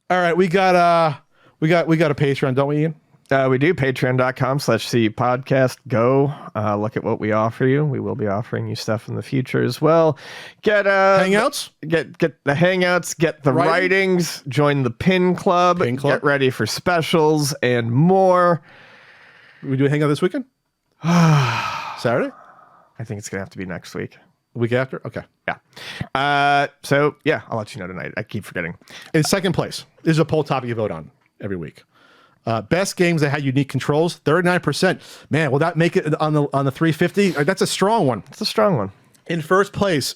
All right, we got a Patreon, don't we, Ian? We do. Patreon.com/CU Podcast. Go look at what we offer you. We will be offering you stuff in the future as well. Get Hangouts? Get the hangouts. Get the writings. Join the pin club. Get ready for specials and more. We do a hangout this weekend? Saturday? I think it's gonna have to be next week. The week after? Okay. Yeah. So yeah, I'll let you know tonight. I keep forgetting. In second place, this is a poll topic you vote on every week. Best games that had unique controls, 39%. Man, will that make it on the 350? That's a strong one. It's a strong one. In first place,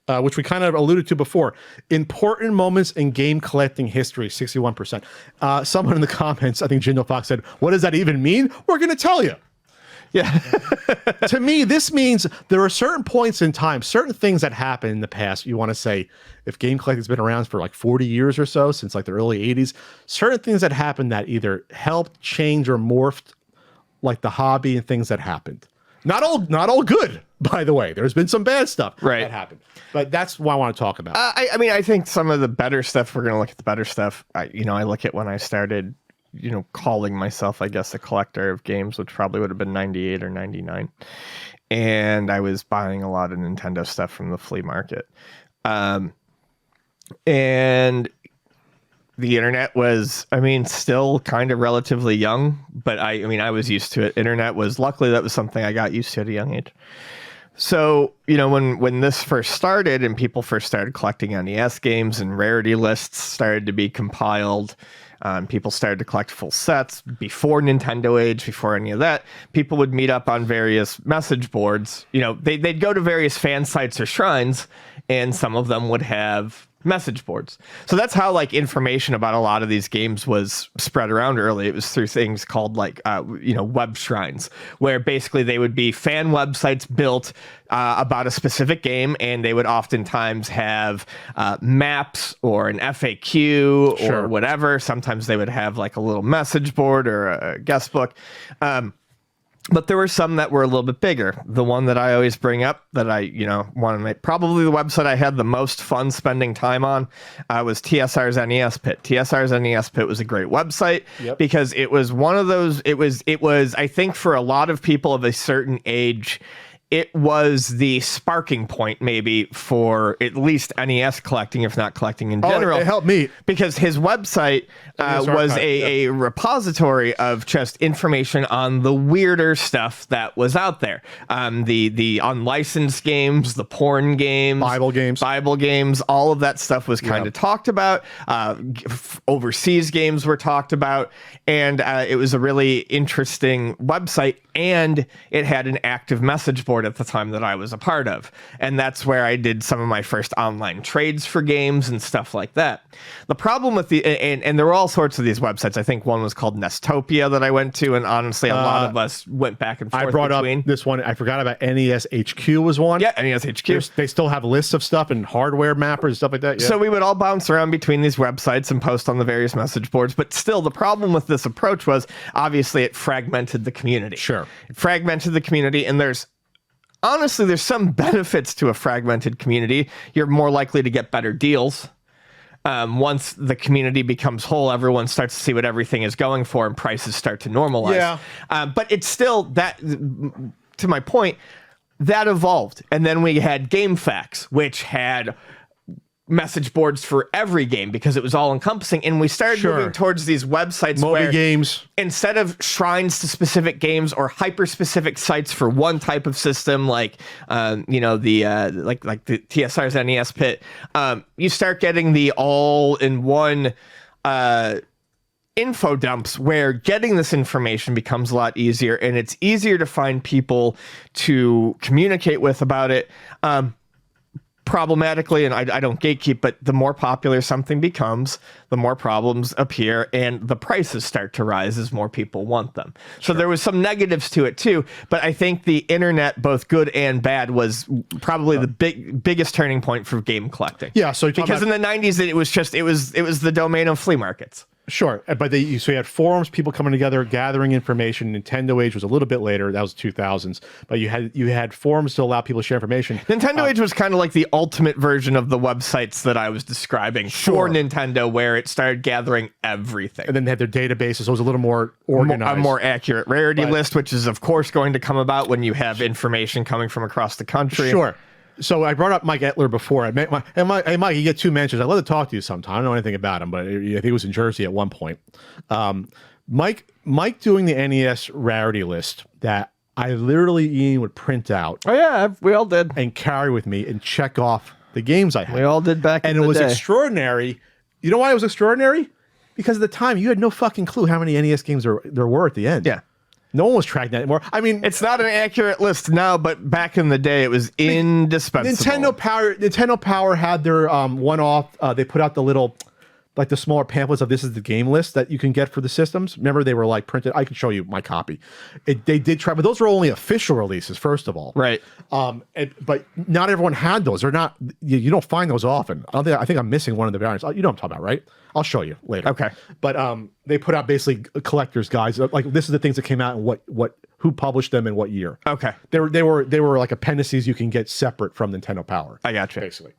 which we kind of alluded to before, important moments in game collecting history, 61%. Someone in the comments, I think Jindal Fox said, what does that even mean? We're going to tell you. Yeah. To me, this means there are certain points in time, certain things that happen in the past. You want to say, if game collecting's been around for like 40 years or so, since like the early 80s, certain things that happened that either helped, change, or morphed like the hobby and things that happened. Not all good, by the way. There's been some bad stuff that happened. But that's what I want to talk about. I mean, I think some of the better stuff, we're going to look at the better stuff. I look at when I started calling myself, I guess, a collector of games, which probably would have been 98 or 99. And I was buying a lot of Nintendo stuff from the flea market. And the internet was, still kind of relatively young, but I was used to it. Luckily that was something I got used to at a young age. So, when this first started and people first started collecting NES games and rarity lists started to be compiled, people started to collect full sets before Nintendo Age, before any of that. People would meet up on various message boards. They'd go to various fan sites or shrines, and some of them would have message boards. So that's how information about a lot of these games was spread around early. It was through things called web shrines, where basically they would be fan websites built about a specific game, and they would oftentimes have maps or an FAQ or whatever. Sometimes they would have like a little message board or a guest book. But there were some that were a little bit bigger. The one that I always bring up that I, want to make, probably the website I had the most fun spending time on was TSR's NES Pit. TSR's NES Pit was a great website because it was one of those, it was, I think for a lot of people of a certain age, it was the sparking point maybe for at least NES collecting, if not collecting in general. It helped me. Because his website was a repository of just information on the weirder stuff that was out there. The unlicensed games, the porn games. Bible games, all of that stuff was kind of talked about. Overseas games were talked about. And it was a really interesting website. And it had an active message board at the time that I was a part of. And that's where I did some of my first online trades for games and stuff like that. The problem with and there were all sorts of these websites. I think one was called Nestopia that I went to, and honestly, a lot of us went back and forth. I brought up this one. I forgot about NES HQ was one. Yeah, NES HQ. They still have lists of stuff and hardware mappers and stuff like that. Yeah. So we would all bounce around between these websites and post on the various message boards. But still, the problem with this approach was obviously it fragmented the community. Sure. It fragmented the community, and there's some benefits to a fragmented community. You're more likely to get better deals. Once the community becomes whole, everyone starts to see what everything is going for, and prices start to normalize. Yeah. But it's still that, to my point, that evolved. And then we had GameFAQs, which had message boards for every game because it was all encompassing, and we started moving towards these websites where games, instead of shrines to specific games or hyper specific sites for one type of system, like the TSR's NES Pit, you start getting the all in one info dumps where getting this information becomes a lot easier, and it's easier to find people to communicate with about it. Problematically, and I don't gatekeep, but the more popular something becomes, the more problems appear, and the prices start to rise as more people want them. So there was some negatives to it too, but I think the internet, both good and bad, was probably the biggest turning point for game collecting. Yeah, so because in the 90s it was the domain of flea markets. Sure, but so you had forums, people coming together, gathering information. Nintendo Age was a little bit later; that was 2000s. But you had forums to allow people to share information. Nintendo Age was kind of like the ultimate version of the websites that I was describing for Nintendo, where it started gathering everything, and then they had their databases. So it was a little more organized, a more accurate rarity list, which is of course going to come about when you have information coming from across the country. Sure. So I brought up Mike Etler before. Hey, Mike, you get 2 mentions. I'd love to talk to you sometime. I don't know anything about him, but I think he was in Jersey at one point. Mike doing the NES rarity list that I literally, Ian, would print out. Oh, yeah, we all did. And carry with me and check off the games I had. We all did back in the day. And it was extraordinary. You know why it was extraordinary? Because at the time, you had no fucking clue how many NES games there were at the end. Yeah. No one was tracking that anymore. I mean, it's not an accurate list now, but back in the day, it was indispensable. Nintendo Power had their one-off. They put out the little, like the smaller pamphlets of this is the game list that you can get for the systems. Remember, they were like printed. I can show you my copy. They did try, but those were only official releases. First of all, right? But not everyone had those. They're not. You don't find those often. I think I'm missing one of the variants. You know what I'm talking about, right? I'll show you later. Okay. But they put out basically collector's guides. Like this is the things that came out and who published them and what year. Okay. They were like appendices you can get separate from Nintendo Power. I got you. Basically.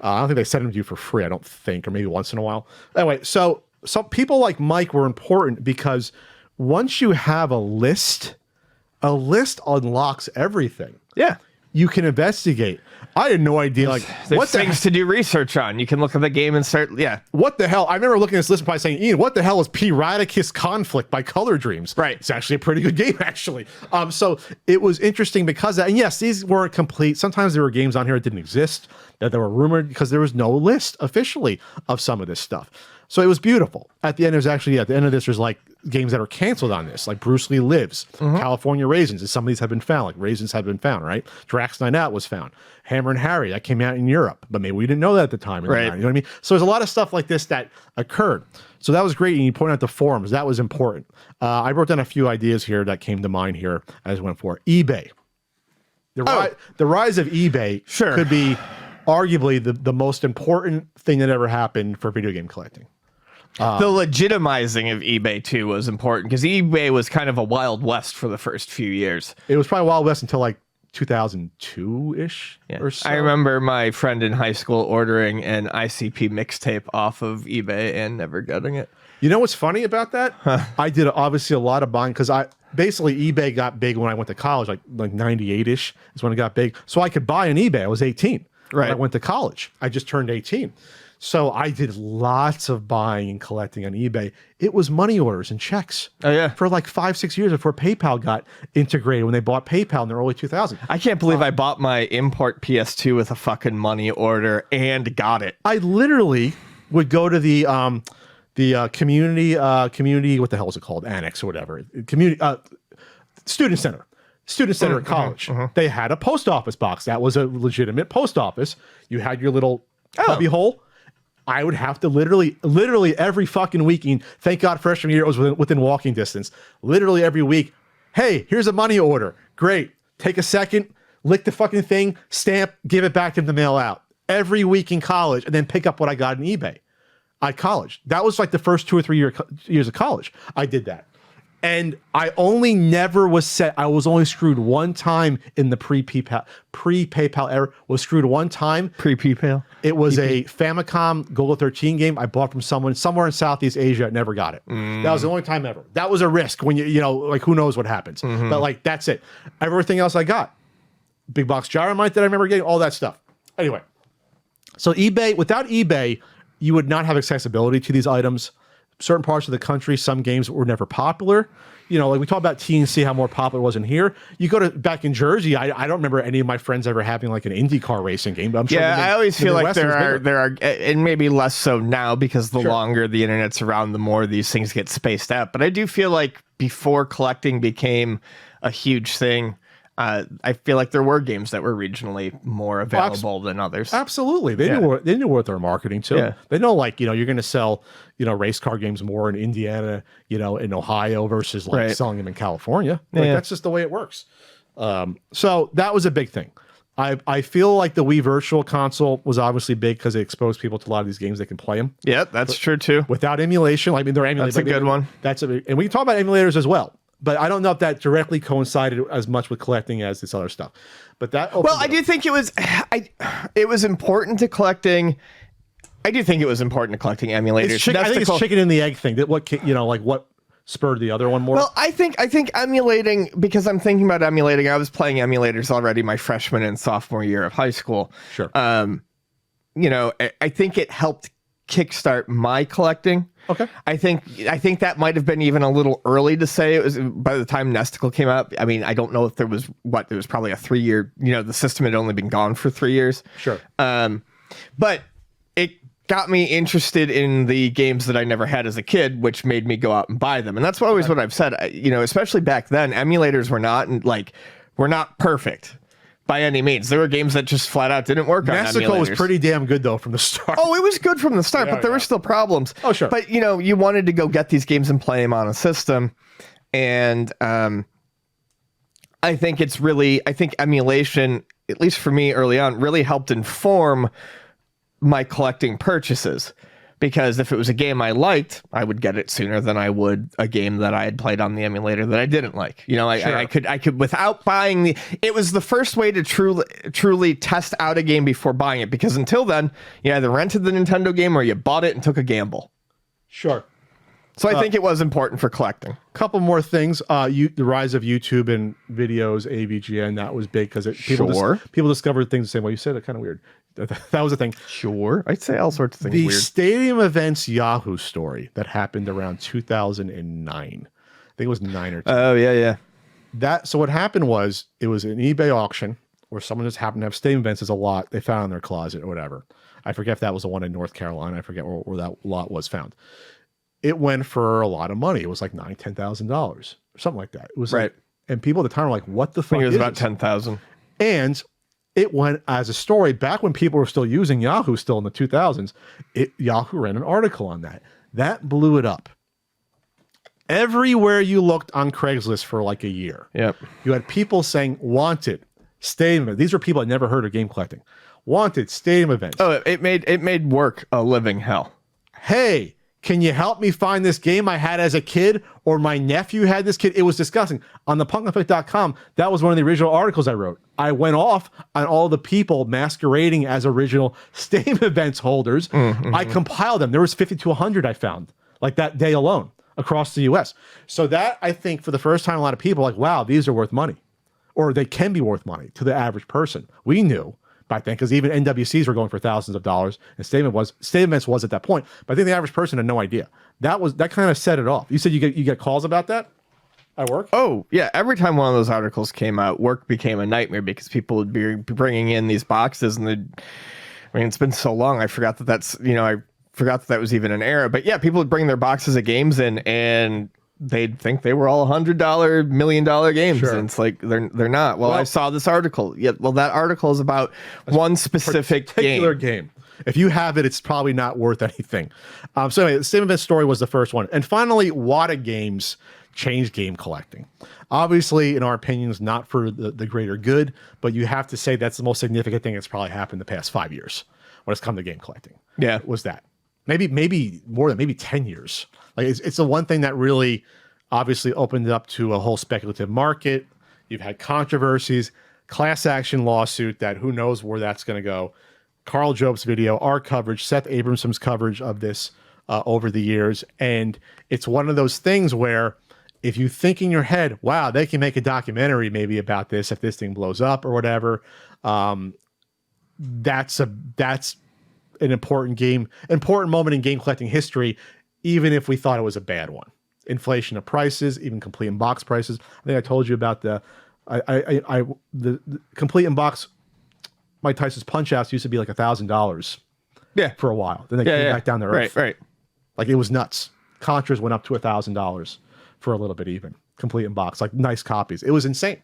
I don't think they sent them to you for free. I don't think, or maybe once in a while. Anyway, so some people like Mike were important because once you have a list unlocks everything. Yeah. You can investigate. I had no idea. Like, there's things to do research on. You can look at the game and start. Yeah. What the hell? I remember looking at this list and probably saying, Ian, what the hell is Piraticus Conflict by Color Dreams? Right. It's actually a pretty good game, actually. So it was interesting because and yes, these weren't complete. Sometimes there were games on here that didn't exist, that they were rumored because there was no list officially of some of this stuff. So it was beautiful. At the end, there's actually, at the end of this, there's like games that are canceled on this, like Bruce Lee Lives, California Raisins, and some of these have been found, like Raisins have been found, right? Drax Night Out was found. Hammer and Harry, that came out in Europe, but maybe we didn't know that at the time. Right. You know what I mean? So there's a lot of stuff like this that occurred. So that was great. And you pointed out the forums. That was important. I wrote down a few ideas here that came to mind here as I went for eBay. The rise of eBay could be arguably the most important thing that ever happened for video game collecting. The legitimizing of eBay too was important because eBay was kind of a Wild West for the first few years. It was probably Wild West until like 2002-ish or so. I remember my friend in high school ordering an ICP mixtape off of eBay and never getting it. You know what's funny about that? I did obviously a lot of buying because basically eBay got big when I went to college, like 98-ish is when it got big. So I could buy on eBay. I was 18 when I went to college. I just turned 18. So I did lots of buying and collecting on eBay. It was money orders and checks. Oh, yeah. For like 5-6 years before PayPal got integrated when they bought PayPal in the early 2000s. I can't believe I bought my import PS2 with a fucking money order and got it. I literally would go to the community, what the hell is it called? Annex or whatever. Student center at college. They had a post office box. That was a legitimate post office. You had your little cubby hole. I would have to literally every fucking weekend. Thank God freshman year it was within walking distance. Literally every week. Hey, here's a money order. Great. Take a second, lick the fucking thing, stamp, give it back to him to mail out. Every week in college, and then pick up what I got in eBay at college. That was like the first 2 or 3 years of college. I did that. And I was only screwed one time in the pre-PayPal era. Was screwed one time. Pre-PayPal? It was a Famicom Golden 13 game I bought from someone somewhere in Southeast Asia. Never got it. That was the only time ever. That was a risk when you know, like who knows what happens. But like, that's it. Everything else I got. Big box Gyromite that I remember getting, all that stuff. Anyway, so eBay, without eBay, you would not have accessibility to these items. Certain parts of the country, some games were never popular. You know, like we talk about TNC, how more popular it was in here. You go to back in Jersey, I don't remember any of my friends ever having like an IndyCar racing game. But I'm sure I always feel like there are, and maybe less so now because the longer the internet's around, the more these things get spaced out. But I do feel like before collecting became a huge thing, I feel like there were games that were regionally more available than others. Absolutely. They knew what they're marketing to. Yeah. They know, like, you know, you're going to sell, you know, race car games more in Indiana, you know, in Ohio versus like selling them in California. Like, that's just the way it works. So that was a big thing. I feel like the Wii Virtual Console was obviously big because it exposed people to a lot of these games. They can play them. Yeah, that's true too. Without emulation. I mean, they're emulated. That's a good one. And we can talk about emulators as well. But I don't know if that directly coincided as much with collecting as this other stuff. But that. Well, I do think it was. It was important to collecting. I do think it was important to collecting emulators. I think it's chicken and the egg thing. That what spurred the other one more. Well, I think emulating, because I'm thinking about emulating. I was playing emulators already my freshman and sophomore year of high school. Sure. I think it helped kickstart my collecting. Okay. I think that might have been even a little early to say. It was by the time Nesticle came out. I mean, I don't know if there was probably a 3-year, the system had only been gone for 3 years. Sure. But it got me interested in the games that I never had as a kid, which made me go out and buy them. And that's always what I've said. Especially back then, emulators were not perfect by any means. There were games that just flat out didn't work on emulators. Nesticle was pretty damn good though from the start. Oh, it was good from the start, but there were still problems. Oh, sure. But you wanted to go get these games and play them on a system, and I think emulation, at least for me early on, really helped inform my collecting purchases, because if it was a game I liked, I would get it sooner than I would a game that I had played on the emulator that I didn't like. Sure. I could without buying it was the first way to truly test out a game before buying it, because until then you either rented the Nintendo game or you bought it and took a gamble. Sure. So I think it was important for collecting. Couple more things. The rise of YouTube and videos, AVGN, that was big because people discovered things the same way. You said it kind of weird. That was a thing. Sure. I'd say all sorts of things the weird. Stadium Events Yahoo story that happened around 2009. I think it was 9 or 10. Oh, yeah. So what happened was, it was an eBay auction where someone just happened to have Stadium Events as a lot they found in their closet or whatever. I forget if that was the one in North Carolina. I forget where that lot was found. It went for a lot of money. It was like $10,000 or something like that. It was right. And people at the time were like, what the fuck? I think it was is about this? 10,000. And it went as a story back when people were still using Yahoo, still in the 2000s. Yahoo ran an article on that. That blew it up. Everywhere you looked on Craigslist for like a year, yep, you had people saying, wanted, stadium event. These are people that never heard of game collecting. Wanted, stadium events. Oh, it made work a living hell. Hey, can you help me find this game I had as a kid, or my nephew had this kid? It was disgusting. On the punkeffect.com, that was one of the original articles I wrote. I went off on all the people masquerading as original Stadium Events holders. I compiled them. There was 50 to 100 I found, like that day alone, across the US. So that, I think, for the first time, a lot of people were like, wow, these are worth money. Or they can be worth money to the average person. We knew back then, because even NWCs were going for thousands of dollars, and Stadium Events was at that point. But I think the average person had no idea. That kind of set it off. You said you get calls about that at work? Oh yeah, every time one of those articles came out, work became a nightmare, because people would be bringing in these boxes, and it's been so long, I forgot I forgot that was even an era. But yeah, people would bring their boxes of games in, and they'd think they were all $100, $1 million games. Sure. And it's like, they're not. Well, I saw this article. Yeah, well, that article is about one specific particular game. If you have it, it's probably not worth anything. So anyway, the Stadium Event story was the first one. And finally, Wata Games changed game collecting. Obviously, in our opinions, not for the greater good, but you have to say that's the most significant thing that's probably happened the past 5 years when it's come to game collecting. Yeah. Was that. Maybe more than 10 years. Like it's the one thing that really obviously opened it up to a whole speculative market. You've had controversies, class action lawsuit that who knows where that's going to go. Carl Job's video, our coverage, Seth Abramson's coverage of this over the years. And it's one of those things where if you think in your head, wow, they can make a documentary maybe about this if this thing blows up or whatever, that's an important moment in game collecting history, even if we thought it was a bad one. Inflation of prices, even complete in box prices. I think I told you about the complete in box Mike Tyson's Punch Outs used to be like $1,000. Yeah, for a while. Then they came back down to earth. Right. Like it was nuts. Contras went up to $1,000 for a little bit even. Complete in box, like nice copies. It was insane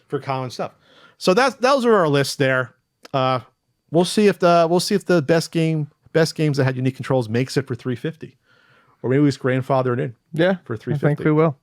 for common stuff. So those are our lists there. We'll see if the best games that had unique controls makes it for 350, or maybe we just grandfather it in. Yeah, for 350. I think we will.